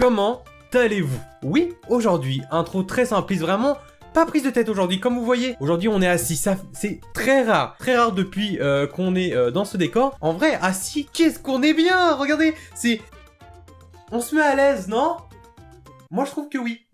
comment allez-vous? Oui, aujourd'hui, intro très simpliste, vraiment pas prise de tête aujourd'hui, comme vous voyez. Aujourd'hui, on est assis, ça c'est très rare depuis qu'on est dans ce décor. En vrai, assis, qu'est-ce qu'on est bien, regardez, c'est... On se met à l'aise, non? Moi, je trouve que oui.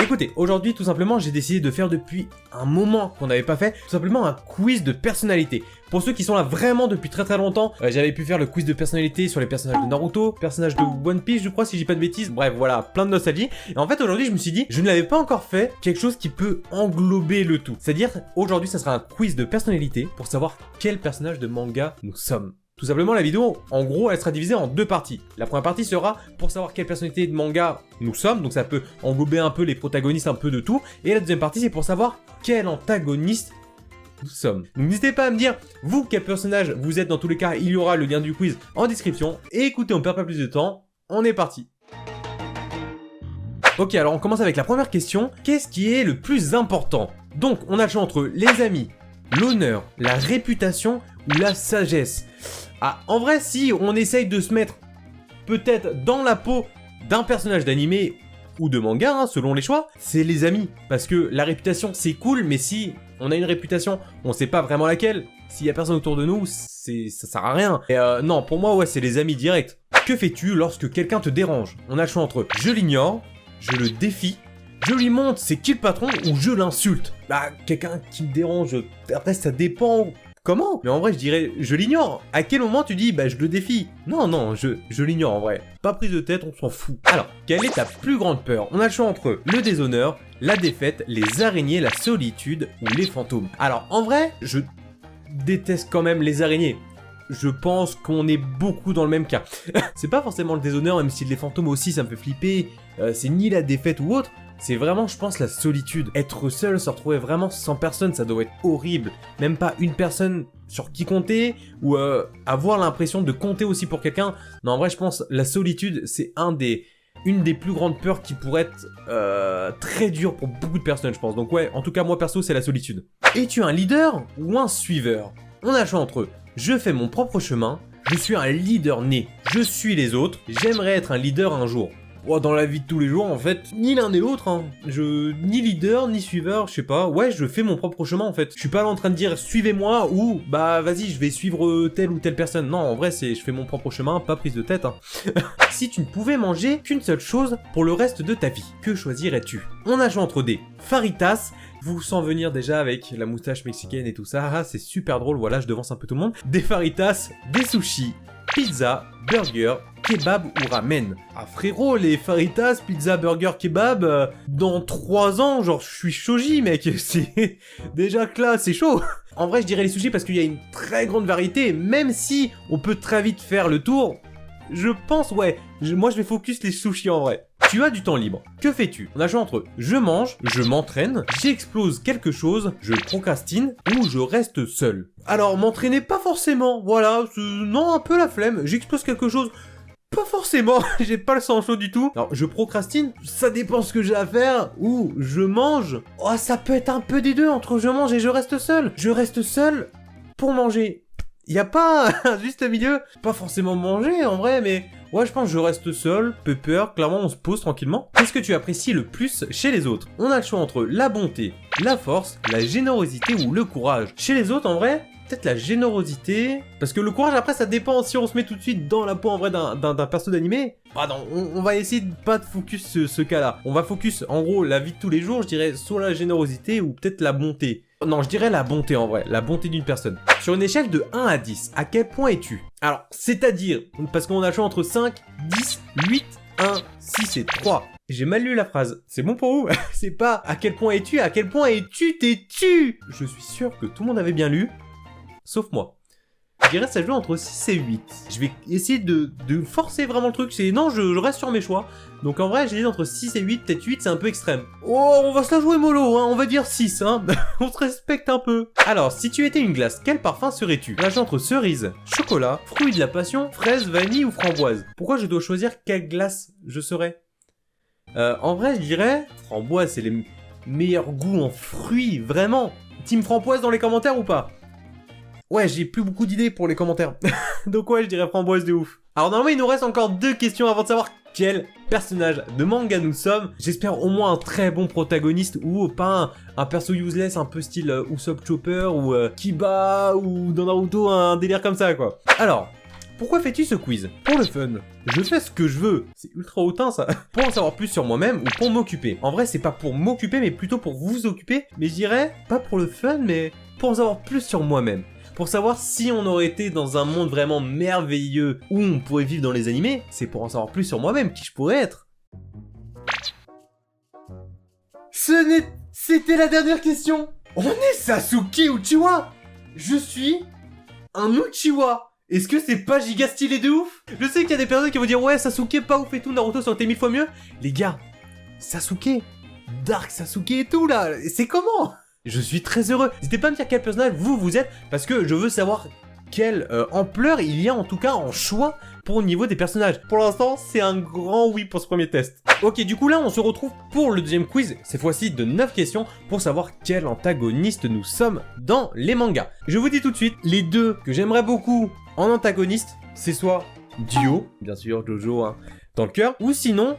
Écoutez, aujourd'hui, tout simplement, j'ai décidé de faire depuis un moment qu'on n'avait pas fait, tout simplement un quiz de personnalité. Pour ceux qui sont là vraiment depuis très longtemps, j'avais pu faire le quiz de personnalité sur les personnages de Naruto, personnages de One Piece, je crois, si j'ai pas de bêtises. Bref, voilà, plein de nostalgie. Et en fait, aujourd'hui, je me suis dit, je ne l'avais pas encore fait, quelque chose qui peut englober le tout. C'est-à-dire, aujourd'hui, ça sera un quiz de personnalité pour savoir quel personnage de manga nous sommes. Tout simplement, la vidéo, en gros, elle sera divisée en deux parties. La première partie sera pour savoir quelle personnalité de manga nous sommes, donc ça peut englober un peu les protagonistes, un peu de tout. Et la deuxième partie, c'est pour savoir quel antagoniste nous sommes. Donc n'hésitez pas à me dire, vous, quel personnage vous êtes dans tous les cas, il y aura le lien du quiz en description. Et écoutez, on perd pas plus de temps, on est parti. Ok, alors on commence avec la première question. Qu'est-ce qui est le plus important? Donc, on a le choix entre les amis, l'honneur, la réputation ou la sagesse. Ah, en vrai, si on essaye de se mettre peut-être dans la peau d'un personnage d'animé ou de manga, hein, selon les choix, c'est les amis. Parce que la réputation, c'est cool, mais si on a une réputation, on sait pas vraiment laquelle, s'il y a personne autour de nous, ça sert à rien. Et non, pour moi, ouais, c'est les amis directs. Que fais-tu lorsque quelqu'un te dérange? On a le choix entre je l'ignore, je le défie, je lui montre c'est qui le patron ou je l'insulte. Bah, quelqu'un qui me dérange, après ça dépend... Comment? Mais en vrai, je dirais, je l'ignore. À quel moment tu dis, bah je le défie? Non, je l'ignore en vrai. Pas prise de tête, on s'en fout. Alors, quelle est ta plus grande peur? On a le choix entre le déshonneur, la défaite, les araignées, la solitude ou les fantômes. Alors, en vrai, je déteste quand même les araignées. Je pense qu'on est beaucoup dans le même cas. C'est pas forcément le déshonneur, même si les fantômes aussi, ça me fait flipper. C'est ni la défaite ou autre. C'est vraiment, je pense, la solitude. Être seul, se retrouver vraiment sans personne, ça doit être horrible. Même pas une personne sur qui compter, ou avoir l'impression de compter aussi pour quelqu'un. Non, en vrai, je pense, la solitude, c'est une des plus grandes peurs qui pourrait être très dure pour beaucoup de personnes, je pense. Donc ouais, en tout cas, moi, perso, c'est la solitude. Es-tu un leader ou un suiveur? On a le choix entre je fais mon propre chemin, je suis un leader né, je suis les autres, j'aimerais être un leader un jour. Oh, dans la vie de tous les jours, en fait, ni l'un ni l'autre, hein. Ni leader, ni suiveur, je sais pas. Ouais, je fais mon propre chemin, en fait. Je suis pas là en train de dire, suivez-moi, ou, bah, vas-y, je vais suivre telle ou telle personne. Non, en vrai, je fais mon propre chemin, pas prise de tête, hein. Si tu ne pouvais manger qu'une seule chose pour le reste de ta vie, que choisirais-tu? On a le choix entre des faritas, vous sent venir déjà avec la moustache mexicaine et tout ça, ah, c'est super drôle, voilà, je devance un peu tout le monde. Des faritas, des sushis, pizza, burger, kebab ou ramen. Ah frérot, les faritas, pizza, burger, kebab, dans 3 ans, genre je suis shoji mec, c'est déjà que là, c'est chaud. En vrai, je dirais les sushis parce qu'il y a une très grande variété, même si on peut très vite faire le tour. Je pense, ouais, moi je vais focus les sushis en vrai. Tu as du temps libre. Que fais-tu? On a le choix entre je mange, je m'entraîne, j'explose quelque chose, je procrastine ou je reste seul. Alors m'entraîner pas forcément, voilà, non un peu la flemme, j'explose quelque chose. Pas forcément, j'ai pas le sang chaud du tout. Alors, je procrastine, ça dépend ce que j'ai à faire, ou je mange. Oh, ça peut être un peu des deux, entre je mange et je reste seul. Je reste seul pour manger. Y a pas un juste milieu. Pas forcément manger, en vrai, mais... Ouais, je pense que je reste seul, peur, clairement, on se pose tranquillement. Qu'est-ce que tu apprécies le plus chez les autres? On a le choix entre la bonté, la force, la générosité ou le courage. Chez les autres, en vrai... Peut-être la générosité, parce que le courage après ça dépend si on se met tout de suite dans la peau en vrai d'un perso d'animé. Ah non, on va essayer de pas de focus ce cas-là. On va focus en gros la vie de tous les jours, je dirais soit la générosité ou peut-être la bonté. Non, je dirais la bonté en vrai, la bonté d'une personne. Sur une échelle de 1 à 10, à quel point es-tu? Alors, c'est-à-dire, parce qu'on a le choix entre 5, 10, 8, 1, 6 et 3. J'ai mal lu la phrase. C'est bon pour vous? C'est pas à quel point es-tu, à quel point es-tu, t'es-tu? Je suis sûr que tout le monde avait bien lu. Sauf moi. Je dirais que ça joue entre 6 et 8. Je vais essayer de forcer vraiment le truc. Non, je reste sur mes choix. Donc en vrai, j'ai dit entre 6 et 8. Peut-être 8, c'est un peu extrême. Oh, on va se la jouer mollo, hein. On va dire 6, hein. On se respecte un peu. Alors, si tu étais une glace, quel parfum serais-tu? Là, j'ai entre cerise, chocolat, fruit de la passion, fraise, vanille ou framboise. Pourquoi je dois choisir quelle glace je serais? En vrai, je dirais... Framboise, c'est les meilleurs goûts en fruits, vraiment. Team framboise dans les commentaires ou pas? Ouais, j'ai plus beaucoup d'idées pour les commentaires. Donc ouais, je dirais framboise de ouf. Alors normalement, il nous reste encore 2 questions avant de savoir quel personnage de manga nous sommes. J'espère au moins un très bon protagoniste ou pas un perso useless un peu style Usopp Chopper ou Kiba ou dans Naruto un délire comme ça quoi. Alors, pourquoi fais-tu ce quiz? Pour le fun. Je fais ce que je veux. C'est ultra hautain ça. Pour en savoir plus sur moi-même ou pour m'occuper. En vrai, c'est pas pour m'occuper mais plutôt pour vous occuper. Mais je dirais pas pour le fun mais pour en savoir plus sur moi-même. Pour savoir si on aurait été dans un monde vraiment merveilleux où on pourrait vivre dans les animés, c'est pour en savoir plus sur moi-même, qui je pourrais être. C'était la dernière question. On est Sasuke Uchiwa. Je suis un Uchiwa. Est-ce que c'est pas giga stylé de ouf? Je sais qu'il y a des personnes qui vont dire ouais Sasuke pas ouf et tout, Naruto ça aurait été 1000 fois mieux. Les gars, Sasuke, Dark Sasuke et tout là, c'est comment? Je suis très heureux. N'hésitez pas à me dire quel personnage vous êtes, parce que je veux savoir quelle ampleur il y a en tout cas en choix pour au niveau des personnages. Pour l'instant, c'est un grand oui pour ce premier test. Ok, du coup là, on se retrouve pour le deuxième quiz, cette fois-ci de 9 questions, pour savoir quel antagoniste nous sommes dans les mangas. Je vous dis tout de suite, les deux que j'aimerais beaucoup en antagoniste, c'est soit Dio, bien sûr, Jojo hein, dans le cœur, ou sinon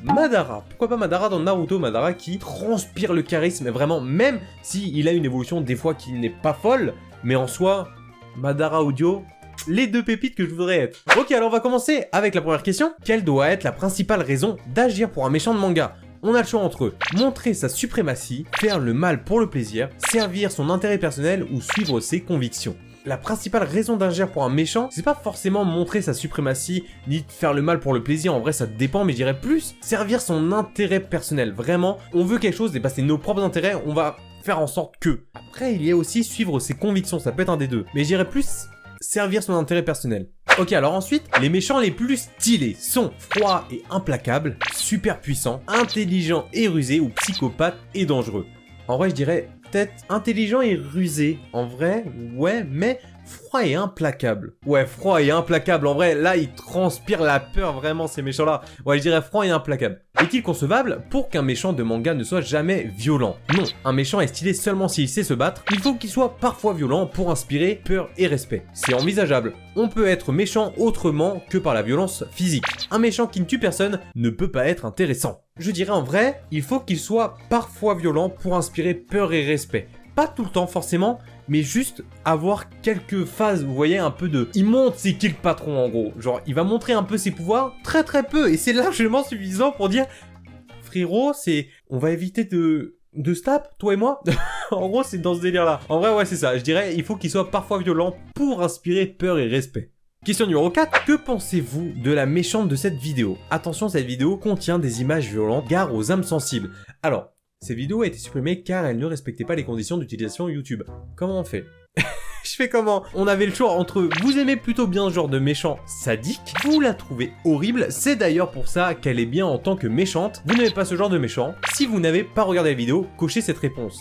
Madara. Pourquoi pas Madara dans Naruto? Madara qui transpire le charisme, vraiment, même s'il a une évolution des fois qui n'est pas folle, mais en soi, Madara ou Dio, les deux pépites que je voudrais être. Ok, alors on va commencer avec la première question. Quelle doit être la principale raison d'agir pour un méchant de manga? On a le choix entre montrer sa suprématie, faire le mal pour le plaisir, servir son intérêt personnel ou suivre ses convictions. La principale raison d'agir pour un méchant, c'est pas forcément montrer sa suprématie, ni faire le mal pour le plaisir, en vrai ça dépend, mais je dirais plus servir son intérêt personnel. Vraiment, on veut quelque chose, et bah c'est nos propres intérêts, on va faire en sorte que. Après, il y a aussi suivre ses convictions, ça peut être un des deux, mais je dirais plus servir son intérêt personnel. Ok, alors ensuite, les méchants les plus stylés sont froids et implacables, super puissants, intelligents et rusés, ou psychopathes et dangereux. En vrai, je dirais peut-être intelligent et rusé. En vrai, ouais, mais froid et implacable. Ouais, froid et implacable. En vrai, là, ils transpirent la peur, vraiment, ces méchants-là. Ouais, je dirais froid et implacable. Est-il concevable pour qu'un méchant de manga ne soit jamais violent? Non, un méchant est stylé seulement s'il sait se battre. Il faut qu'il soit parfois violent pour inspirer peur et respect. C'est envisageable. On peut être méchant autrement que par la violence physique. Un méchant qui ne tue personne ne peut pas être intéressant. Je dirais en vrai, il faut qu'il soit parfois violent pour inspirer peur et respect. Pas tout le temps forcément, mais juste avoir quelques phases, vous voyez, un peu de... Il montre c'est qui le patron en gros. Genre, il va montrer un peu ses pouvoirs, très peu, et c'est largement suffisant pour dire... Frérot, c'est... On va éviter de se taper, toi et moi. En gros, c'est dans ce délire-là. En vrai, ouais, c'est ça. Je dirais, il faut qu'il soit parfois violent pour inspirer peur et respect. Question numéro 4. Que pensez-vous de la méchante de cette vidéo? Attention, cette vidéo contient des images violentes, gare aux âmes sensibles. Alors, cette vidéo a été supprimée car elle ne respectait pas les conditions d'utilisation YouTube. Comment on fait? Je fais comment? On avait le choix entre vous aimez plutôt bien ce genre de méchant sadique, vous la trouvez horrible, c'est d'ailleurs pour ça qu'elle est bien en tant que méchante, vous n'aimez pas ce genre de méchant, si vous n'avez pas regardé la vidéo, cochez cette réponse.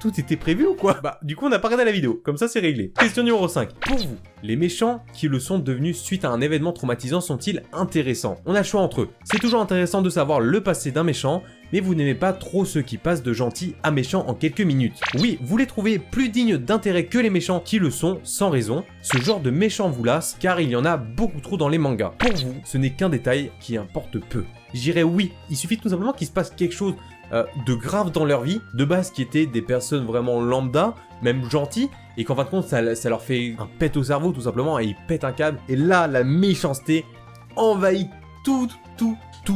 Tout était prévu ou quoi? Bah, du coup, on n'a pas regardé la vidéo. Comme ça, c'est réglé. Question numéro 5. Pour vous, les méchants qui le sont devenus suite à un événement traumatisant sont-ils intéressants? On a le choix entre eux. C'est toujours intéressant de savoir le passé d'un méchant, mais vous n'aimez pas trop ceux qui passent de gentils à méchants en quelques minutes. Oui, vous les trouvez plus dignes d'intérêt que les méchants qui le sont, sans raison. Ce genre de méchants vous lasse, car il y en a beaucoup trop dans les mangas. Pour vous, ce n'est qu'un détail qui importe peu. Je dirais oui, il suffit tout simplement qu'il se passe quelque chose de grave dans leur vie, de base qui étaient des personnes vraiment lambda, même gentilles, et qu'en fin de compte ça leur fait un pet au cerveau tout simplement, et ils pètent un câble, et là la méchanceté envahit tout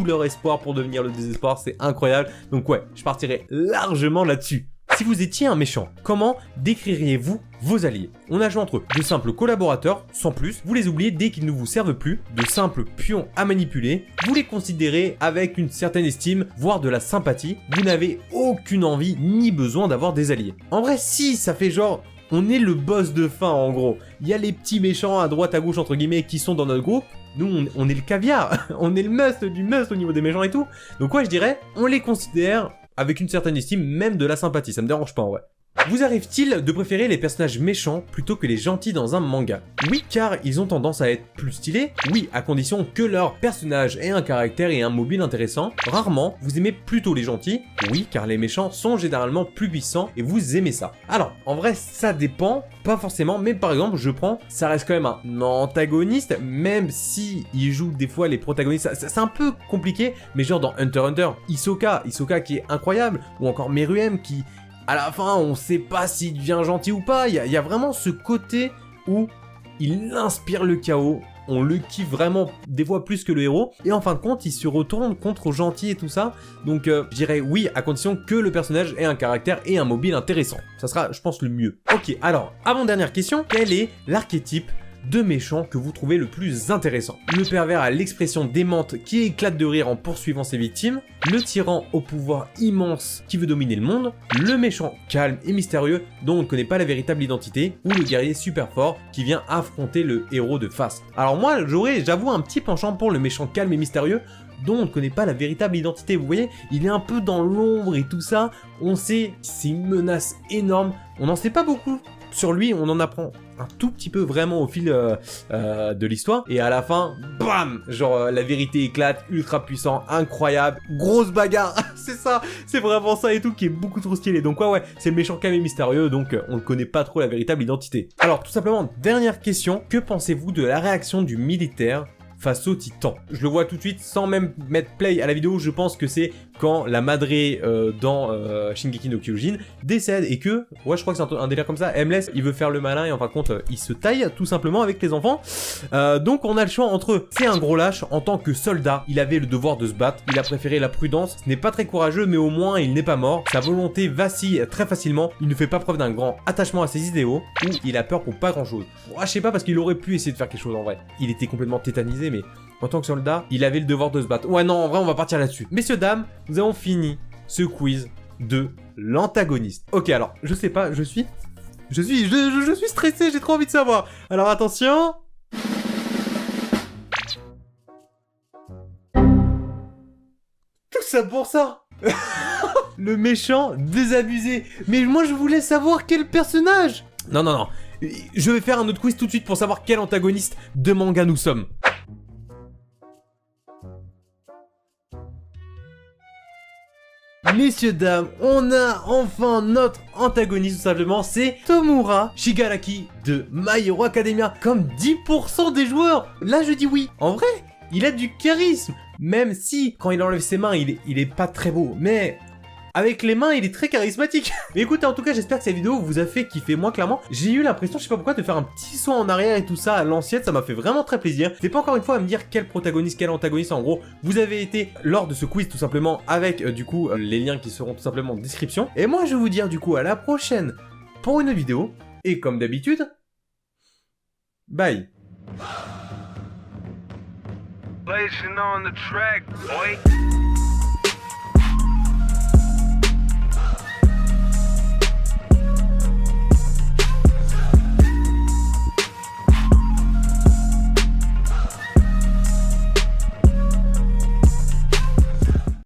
leur espoir pour devenir le désespoir, c'est incroyable, donc ouais, je partirais largement là-dessus. Si vous étiez un méchant, comment décririez-vous vos alliés? On a joué entre eux de simples collaborateurs, sans plus, vous les oubliez dès qu'ils ne vous servent plus, de simples pions à manipuler, vous les considérez avec une certaine estime, voire de la sympathie, vous n'avez aucune envie ni besoin d'avoir des alliés. En vrai, si, ça fait genre... On est le boss de fin en gros. Il y a les petits méchants à droite à gauche entre guillemets qui sont dans notre groupe. Nous on est le caviar. On est le must du must au niveau des méchants et tout. Donc ouais je dirais, on les considère avec une certaine estime, même de la sympathie. Ça me dérange pas en vrai. Vous arrive-t-il de préférer les personnages méchants plutôt que les gentils dans un manga? Oui, car ils ont tendance à être plus stylés. Oui, à condition que leur personnage ait un caractère et un mobile intéressant. Rarement, vous aimez plutôt les gentils. Oui, car les méchants sont généralement plus puissants et vous aimez ça. Alors, en vrai, ça dépend, pas forcément, mais par exemple, ça reste quand même un antagoniste, même si il joue des fois les protagonistes. C'est un peu compliqué, mais genre dans Hunter x Hunter, Hisoka qui est incroyable, ou encore Meruem qui... à la fin, on sait pas s'il devient gentil ou pas. Il y a vraiment ce côté où il inspire le chaos. On le kiffe vraiment des fois plus que le héros. Et en fin de compte, il se retourne contre gentil et tout ça. Donc je dirais oui, à condition que le personnage ait un caractère et un mobile intéressant. Ça sera, je pense, le mieux. Ok, alors, avant-dernière question. Quel est l'archétype de méchant que vous trouvez le plus intéressant? Le pervers à l'expression démente qui éclate de rire en poursuivant ses victimes, le tyran au pouvoir immense qui veut dominer le monde, le méchant calme et mystérieux dont on ne connaît pas la véritable identité, ou le guerrier super fort qui vient affronter le héros de face. Alors moi, j'avoue, un petit penchant pour le méchant calme et mystérieux dont on ne connaît pas la véritable identité. Vous voyez, il est un peu dans l'ombre et tout ça. On sait, c'est une menace énorme. On n'en sait pas beaucoup sur lui, on en apprend un tout petit peu vraiment au fil de l'histoire. Et à la fin, bam, genre la vérité éclate, ultra puissant, incroyable, grosse bagarre. C'est ça, c'est vraiment ça et tout qui est beaucoup trop stylé. Donc ouais, c'est le méchant calme et mystérieux, donc on ne connaît pas trop la véritable identité. Alors tout simplement, dernière question, que pensez-vous de la réaction du militaire face au titan? Je le vois tout de suite sans même mettre play à la vidéo. Je pense que c'est quand la madré dans Shingeki no Kyojin décède et que, ouais, je crois que c'est un délire comme ça, Aimless, il veut faire le malin et en fin de compte, il se taille tout simplement avec les enfants. Donc on a le choix entre, c'est un gros lâche, en tant que soldat, il avait le devoir de se battre, il a préféré la prudence, ce n'est pas très courageux mais au moins il n'est pas mort, sa volonté vacille très facilement, il ne fait pas preuve d'un grand attachement à ses idéaux, ou il a peur pour pas grand chose. Ouais, je sais pas parce qu'il aurait pu essayer de faire quelque chose en vrai. Il était complètement tétanisé mais en tant que soldat, il avait le devoir de se battre. Ouais non, en vrai on va partir là-dessus. Messieurs, dames, nous avons fini ce quiz de l'antagoniste. Ok, alors, je sais pas, je suis stressé, j'ai trop envie de savoir. Alors attention. Tout ça pour ça. Le méchant désabusé. Mais moi je voulais savoir quel personnage. Non. Je vais faire un autre quiz tout de suite pour savoir quel antagoniste de manga nous sommes. Messieurs, dames, on a enfin notre antagoniste tout simplement, c'est Tomura Shigaraki de My Hero Academia. Comme 10% des joueurs, là je dis oui. En vrai, il a du charisme, même si quand il enlève ses mains, il est pas très beau, mais avec les mains, il est très charismatique. Mais écoutez, en tout cas, j'espère que cette vidéo vous a fait kiffer. Moi, clairement, j'ai eu l'impression, je sais pas pourquoi, de faire un petit saut en arrière et tout ça à l'ancienne. Ça m'a fait vraiment très plaisir. C'est pas encore une fois à me dire quel protagoniste, quel antagoniste, en gros, vous avez été lors de ce quiz, tout simplement, avec, du coup, les liens qui seront tout simplement en description. Et moi, je vais vous dire, du coup, à la prochaine pour une vidéo. Et comme d'habitude, bye. Blazing on the track, boy.